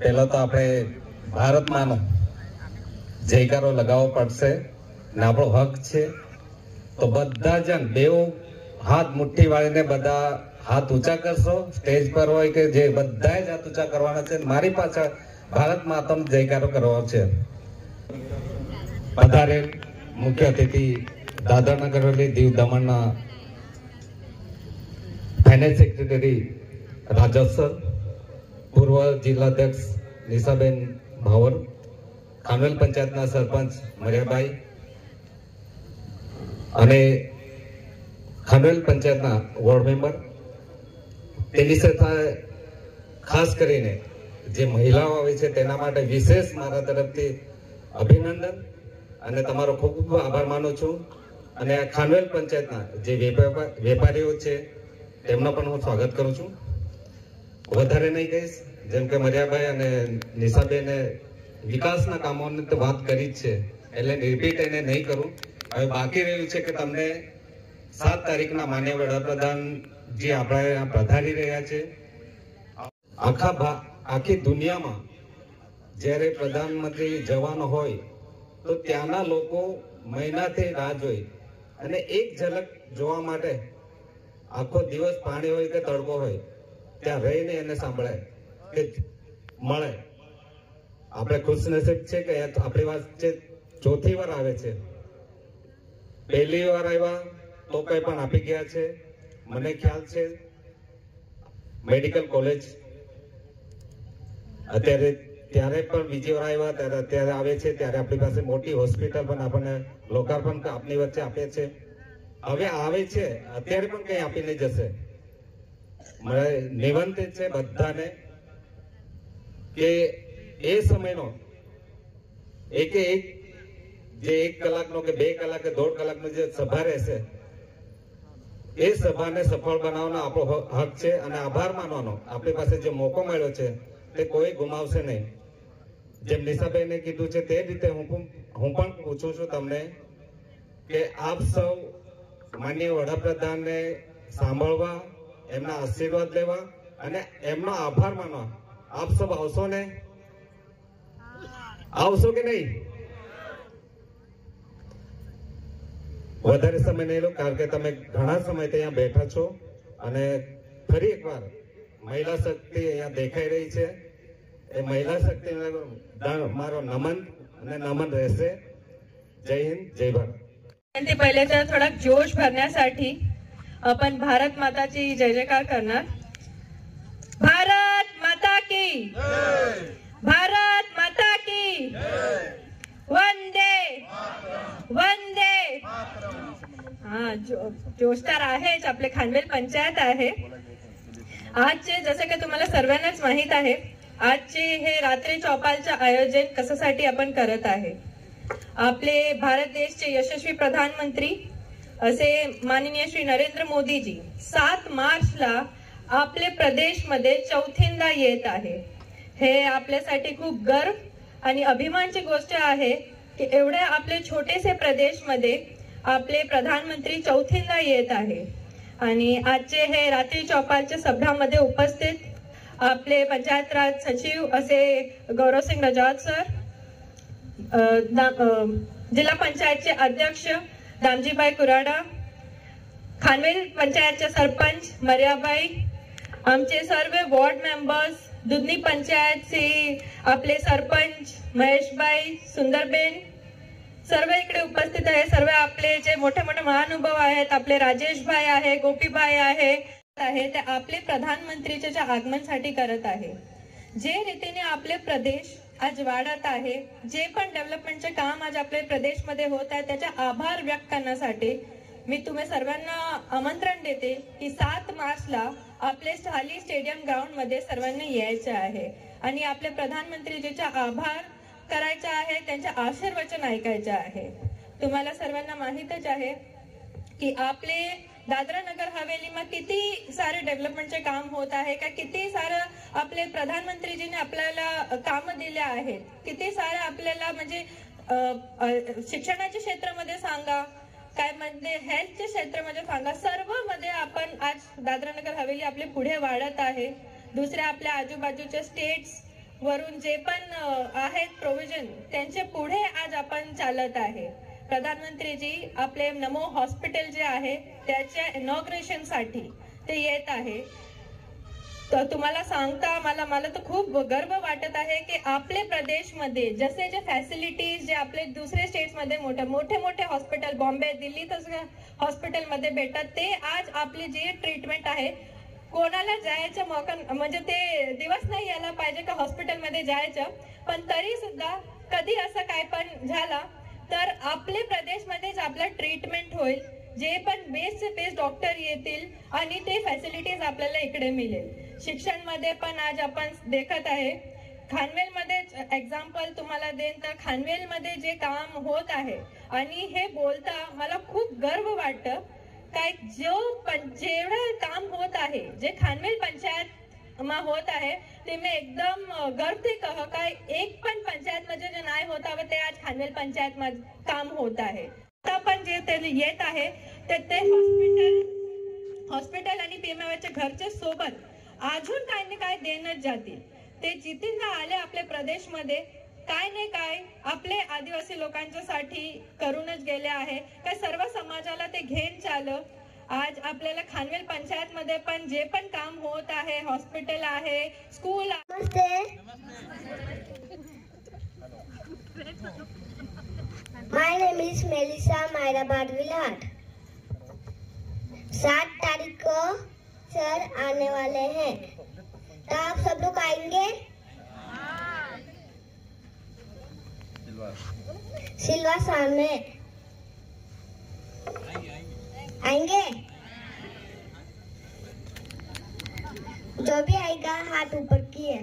પહેલા તો આપણે ભારતમાંનો જયકારો લગાવવો પડશે ને આપણો હક છે. તો બધા જણ બેવ હાથ મુઠ્ઠી વાળીને બધા હાથ ઊંચા કરશો. સ્ટેજ પર હોય કે જે બધા જ હાથ ઊંચા કરવાના છે. મારી પાછળ ભારત માતાનો જયકારો કરવાનો છે. પધારે મુખ્ય અતિથિ દાદરાનગર હવેલી દીવ દમણના ફાઇનાન્સ સેક્રેટરી રાજસ સર, પૂર્વ જિલ્લાધ્યક્ષ નિશાબેન ભાવર, ખાનવેલ પંચાયતના સરપંચ મરિયાભાઈ અને ખાનવેલ પંચાયતના વોર્ડ મેમ્બર, તેની સાથે ખાસ કરીને જે મહિલાઓ આવે છે તેના માટે વિશેષ મારા તરફથી અભિનંદન અને તમારો ખૂબ ખૂબ આભાર માનું છું. અને આ ખાનવેલ પંચાયતના જે વેપારીઓ છે તેમનો પણ હું સ્વાગત કરું છું. વધારે નહીં કહીશ, જેમ કે મરિયાભાઈ અને નિશાબેને વિકાસના કામોની તો વાત કરી જ છે એટલે રિપીટ એને નહીં કરું. હવે બાકી રહ્યું છે કે તમને 7 તારીખના માન્ય વડાપ્રધાન જે આપણે પધારી રહ્યા છે. આખી દુનિયામાં જ્યારે પ્રધાનમંત્રી જવાનો હોય તો ત્યાંના લોકો મહિનાથી રાહ જોઈ અને એક ઝલક જોવા માટે આખો દિવસ પાણી હોય કે તડકો હોય ત્યાં રહીને એને સાંભળાય કે મળે. આપણે ખુશનસીબ છે કે આપણી વાત છે ચોથી વાર આવે છે. પહેલી વાર આવ્યા તો કઈ પણ આપી ગયા છે. મને ખ્યાલ છે મેડિકલ કોલેજ ત્યારે પણ બીજી વાર આવ્યા ત્યારે આવે છે. ત્યારે આપણી પાસે મોટી હોસ્પિટલ પણ આપણને લોકાર્પણ આપની વચ્ચે આપે છે. હવે આવે છે અત્યારે પણ કઈ આપીને જશે. મારે નિમંત્રિત છે બધાને કે એ સમયનો એક જે 1 કલાકનો કે 2 કલાક કે 1.5 કલાકનો જે સભા રહેશે એ સભાને સફળ બનાવવાનો આપણો હક છે અને આભાર માનવાનો આપણી પાસે જે મોકો મળ્યો છે તે કોઈ ગુમાવશે નહીં. જેમ નિશાબેને કીધું છે તે રીતે હું પણ પૂછું છું તમને કે આપ સૌ માનનીય વડાપ્રધાનને સાંભળવા, એમના આશીર્વાદ લેવા અને એમનો આભાર માનવા આપ સૌ આવશો ને? આવશો કે નહીં? વધારે સમય નહીં લો, કારણ કે તમે ઘણા સમયથી અહીંયા બેઠા છો અને ફરી એકવાર મહિલા શક્તિ અહીંયા દેખાઈ રહી છે. એ મહિલા શક્તિ મારો નમન અને નમન રહેશે. जय हिंद, जय भारत. पहिले तर थोडा जोश भरण्यासाठी आपण भारत माताची जय जयकार करणार. भारत माता की जय, भारत माता की जय, वंदे वंदे. हा जोश तर आहेच. आपले खानवेल पंचायत आहे. आजचे जसे की तुम्हाला सर्वांनाच माहित आहे, आजचे हे रात्री चौपालचे आयोजन कशासाठी आपण करत आहे. आपले भारत देशचे यशस्वी प्रधानमंत्री असे माननीय श्री नरेंद्र मोदीजी 7 मार्चला आपले प्रदेशमध्ये चौथ्यांदा येत आहे. हे आपल्यासाठी खूप गर्व आणि अभिमानाची गोष्ट आहे की एवढ्या आपले छोटेसे प्रदेशमध्ये आपले प्रधानमंत्री चौथ्यांदा येत आहे. आणि आजचे हे रात्री चौपालच्या सभामध्ये उपस्थित आपले पंचायत राज सचिव असे गौरवसिंग रजावत सर, जिल्हा पंचायतचे अध्यक्ष दामजीबाई कुराडा, खानवेल पंचायतचे सरपंच मरियाबाई, आमचे सर्व वॉर्ड मेंबर्स, दुधनी पंचायतचे आपले सरपंच महेशबाई, सुंदरबेन, सर्व इकडे उपस्थित आहे. सर्व आपले जे मोठे मोठे महानुभाव आहेत, आपले राजेश भाई आहे, गोपीबाई आहे, ते आपले प्रधानमंत्रीच्या आगमनासाठी करत आहे. जे रीतीने आपले प्रदेश आज वाढत आहे, जे पण डेव्हलपमेंटचे काम आज आपल्या प्रदेशमध्ये होत आहे, त्याचा आभार व्यक्त करण्यासाठी मी तुम्ही सर्वांना आमंत्रण देते की 7 मार्चला आपले स्थाली स्टेडियम ग्राउंड मध्ये सर्वांनी यायचे आहे आणि आपल्या प्रधानमंत्रीजीचा आभार करायचा आहे, त्यांचे आशीर्वचन ऐकायचे आहे. तुम्हाला सर्वांना माहितच आहे की आपले दादरा नगर हवेलीમાં किती सारे डेव्हलपमेंटचे काम होत आहे का, किती सारं आपले प्रधानमंत्रीजीने आपल्याला काम दिले आहेत, किती सारे आपल्याला म्हणजे शिक्षणाच्या क्षेत्रामध्ये सांगा, काय म्हणजे हेल्थच्या क्षेत्रामध्ये सांगा, सर्व मध्ये आपण आज दादरा नगर हवेली आपले पुढे वाढत आहे. दुसऱ्या आपल्या आजूबाजूच्या स्टेट्स वरून जे पण आहेत प्रोव्हिजन त्यांचे पुढे आज आपण चालत आहे. प्रधानमंत्रीजी आपले नमो हॉस्पिटल जे आहे त्याच्या इनॉग्रेशन साठी ते येत आहे. तर तुम्हाला सांगता मला तर खूप गर्व वाटत आहे की आपले प्रदेशमध्ये जसे जे फॅसिलिटीज जे आपले दुसरे स्टेट्समध्ये मोठे हॉस्पिटल बॉम्बे दिल्ली तसं हॉस्पिटलमध्ये भेटतात ते आज आपली जी ट्रीटमेंट आहे कोणाला जायचं मौका म्हणजे ते दिवस नाही यायला पाहिजे का हॉस्पिटलमध्ये जायचं, पण तरी सुद्धा कधी असं काय पण झालं तर आपले प्रदेशमध्येच आपलं ट्रीटमेंट होईल. जे पण बेस्ट डॉक्टर येतील आणि ते फॅसिलिटीज आपल्याला इकडे मिळेल. शिक्षण मध्ये पण आज आपण देखत आहे खानवेलमध्ये एक्झाम्पल तुम्हाला देईन तर खानवेलमध्ये जे काम होत आहे आणि हे बोलता मला खूप गर्व वाटतं काय जेवढं काम होत आहे जे खानवेल पंचायत में होत आहे ते मी एकदम गर्व से कह काय एक पण पंचायत मध्ये जे नाही होत आहे ते आज खानवेल पंचायत मध्ये काम होत आहे. आता पण जे ते येत आहे ते हॉस्पिटल आणि पीएमआयच्या घरच्या सोबत अजून काय नाही काय देणच जातील. ते जितींदा आले आपल्या प्रदेशमध्ये काय नाही काय आपले आदिवासी लोकांच्यासाठी करूनच गेले आहे. काय सर्व समाजाला ते घेऊन चाललं. आज आपल्याला खानवेल पंचायत मध्ये पण जे पण काम होत आहे हॉस्पिटल आहे school My name is Melissa Mairabad Vilat. 7 तारीख को सर आने वाले हैं, तो आप सब लोग आएंगे? सिलवासा में आएंगे? जो भी आएगा हाथ ऊपर किए.